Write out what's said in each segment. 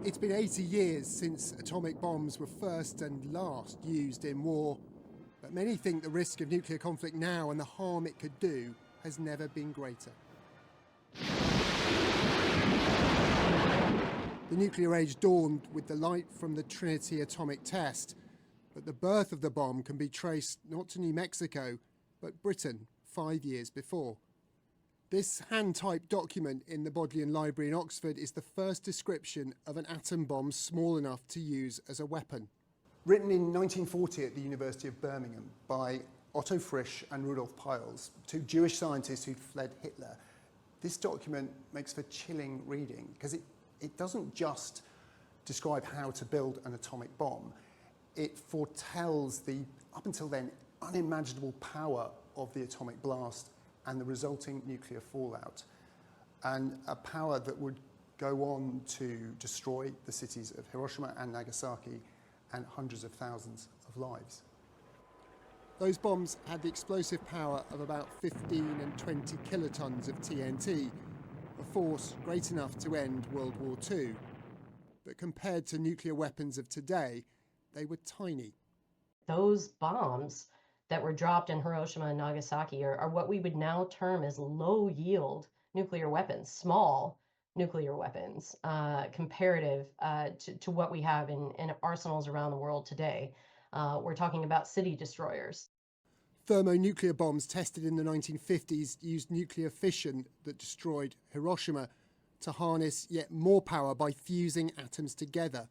It's been 80 years since atomic bombs were first and last used in war, but many think the risk of nuclear conflict now and the harm it could do has never been greater. The nuclear age dawned with the light from the Trinity atomic test, but the birth of the bomb can be traced not to New Mexico, but Britain 5 years before. This hand-typed document in the Bodleian Library in Oxford is the first description of an atom bomb small enough to use as a weapon. Written in 1940 at the University of Birmingham by Otto Frisch and Rudolf Peierls, two Jewish scientists who'd fled Hitler, this document makes for chilling reading because it doesn't just describe how to build an atomic bomb. It foretells the, up until then, unimaginable power of the atomic blast and the resulting nuclear fallout, and a power that would go on to destroy the cities of Hiroshima and Nagasaki and hundreds of thousands of lives. Those bombs had the explosive power of about 15 and 20 kilotons of TNT, a force great enough to end World War II. But compared to nuclear weapons of today, they were tiny. Those bombs that were dropped in Hiroshima and Nagasaki are what we would now term as low-yield nuclear weapons, small nuclear weapons, comparative to what we have in arsenals around the world today. We're talking about city destroyers. Thermonuclear bombs tested in the 1950s used nuclear fission that destroyed Hiroshima to harness yet more power by fusing atoms together.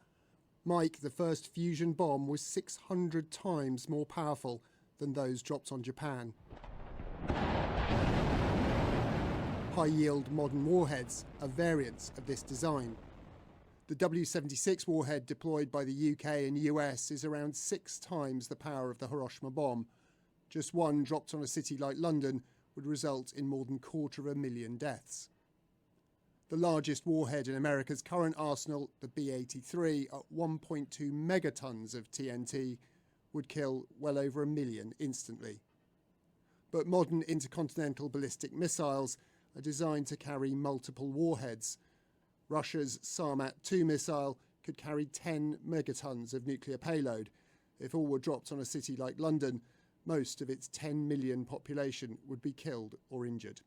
Mike, the first fusion bomb, was 600 times more powerful than those dropped on Japan. High-yield modern warheads are variants of this design. The W-76 warhead deployed by the UK and US is around 6 times the power of the Hiroshima bomb. Just one dropped on a city like London would result in more than 250,000 deaths. The largest warhead in America's current arsenal, the B-83, at 1.2 megatons of TNT, would kill well over 1 million instantly. But modern intercontinental ballistic missiles are designed to carry multiple warheads. Russia's Sarmat-2 missile could carry 10 megatons of nuclear payload. If all were dropped on a city like London, most of its 10 million population would be killed or injured.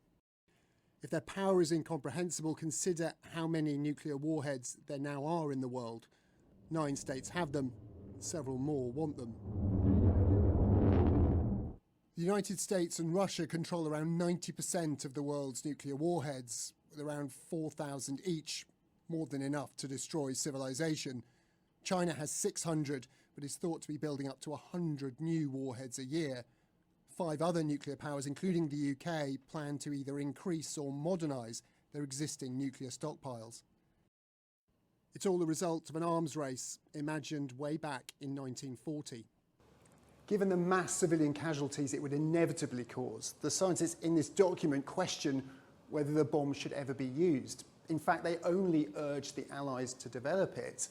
If their power is incomprehensible, consider how many nuclear warheads there now are in the world. 9 states have them, several more want them. The United States and Russia control around 90% of the world's nuclear warheads, with around 4,000 each, more than enough to destroy civilization. China has 600, but is thought to be building up to 100 new warheads a year. 5 other nuclear powers, including the UK, plan to either increase or modernise their existing nuclear stockpiles. It's all the result of an arms race imagined way back in 1940. Given the mass civilian casualties it would inevitably cause, the scientists in this document question whether the bomb should ever be used. In fact, they only urged the Allies to develop it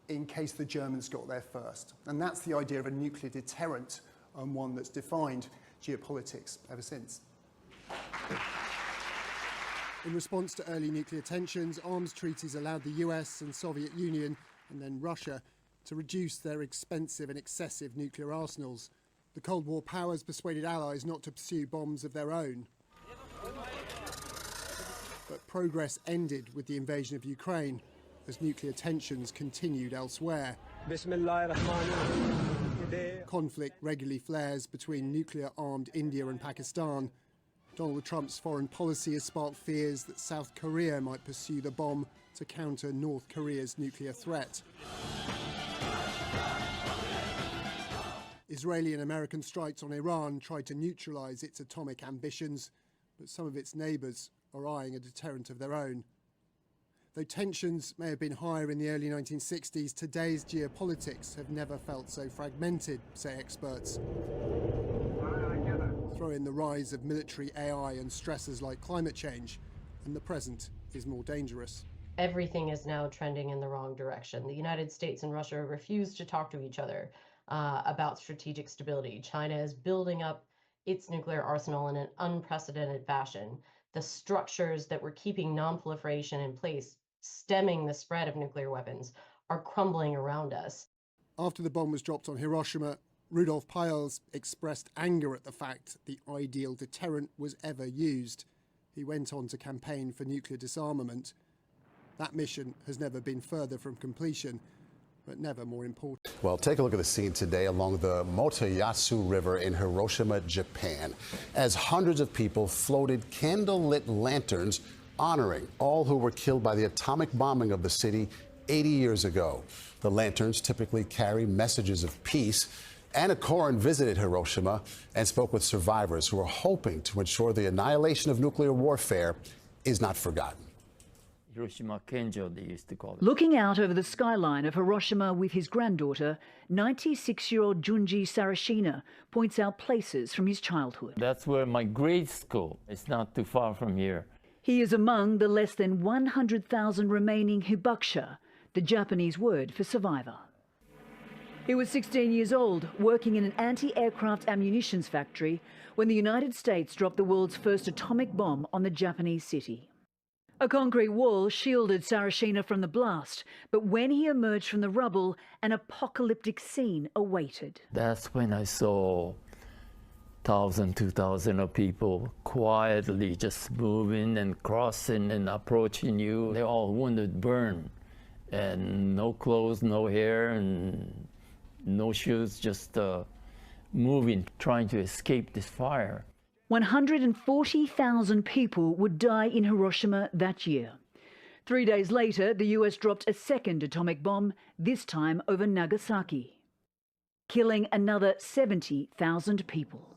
in case the Germans got there first. And that's the idea of a nuclear deterrent, and one that's defined geopolitics ever since. In response to early nuclear tensions, arms treaties allowed the US and Soviet Union, and then Russia, to reduce their expensive and excessive nuclear arsenals. The Cold War powers persuaded allies not to pursue bombs of their own. But progress ended with the invasion of Ukraine, as nuclear tensions continued elsewhere. Conflict regularly flares between nuclear-armed India and Pakistan. Donald Trump's foreign policy has sparked fears that South Korea might pursue the bomb to counter North Korea's nuclear threat. Israeli and American strikes on Iran tried to neutralise its atomic ambitions, but some of its neighbours are eyeing a deterrent of their own. Though tensions may have been higher in the early 1960s, today's geopolitics have never felt so fragmented, say experts. Throw in the rise of military AI and stressors like climate change, and the present is more dangerous. Everything is now trending in the wrong direction. The United States and Russia refuse to talk to each other about strategic stability. China is building up its nuclear arsenal in an unprecedented fashion. The structures that were keeping non-proliferation in place stemming the spread of nuclear weapons are crumbling around us. After the bomb was dropped on Hiroshima, Rudolf Peierls expressed anger at the fact the ideal deterrent was ever used. He went on to campaign for nuclear disarmament. That mission has never been further from completion, but never more important. Well, take a look at the scene today along the Motoyasu River in Hiroshima, Japan, as hundreds of people floated candle-lit lanterns honoring all who were killed by the atomic bombing of the city 80 years ago. The lanterns typically carry messages of peace. Anna Koren visited Hiroshima and spoke with survivors who are hoping to ensure the annihilation of nuclear warfare is not forgotten. Hiroshima Kenjo, they used to call it. Looking out over the skyline of Hiroshima with his granddaughter, 96-year-old Junji Sarashina points out places from his childhood. That's where my grade school is, not too far from here. He is among the less than 100,000 remaining hibakusha, the Japanese word for survivor. He was 16 years old, working in an anti-aircraft ammunitions factory when the United States dropped the world's first atomic bomb on the Japanese city. A concrete wall shielded Sarashina from the blast, but when he emerged from the rubble, an apocalyptic scene awaited. That's when I saw 1,000, 2,000 of people quietly just moving and crossing and approaching you. They're all wounded, burned, and no clothes, no hair, and no shoes, just moving, trying to escape this fire. 140,000 people would die in Hiroshima that year. 3 days later, the US dropped a second atomic bomb, this time over Nagasaki, killing another 70,000 people.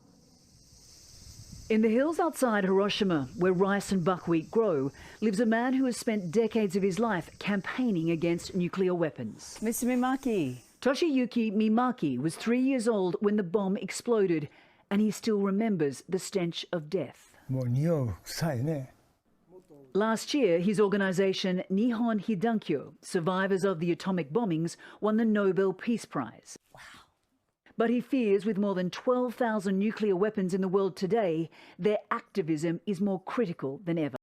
In the hills outside Hiroshima, where rice and buckwheat grow, lives a man who has spent decades of his life campaigning against nuclear weapons. Mr. Mimaki. Toshiyuki Mimaki was 3 years old when the bomb exploded, and he still remembers the stench of death. Last year, his organisation Nihon Hidankyo, Survivors of the Atomic Bombings, won the Nobel Peace Prize. Wow. But he fears with more than 12,000 nuclear weapons in the world today, their activism is more critical than ever.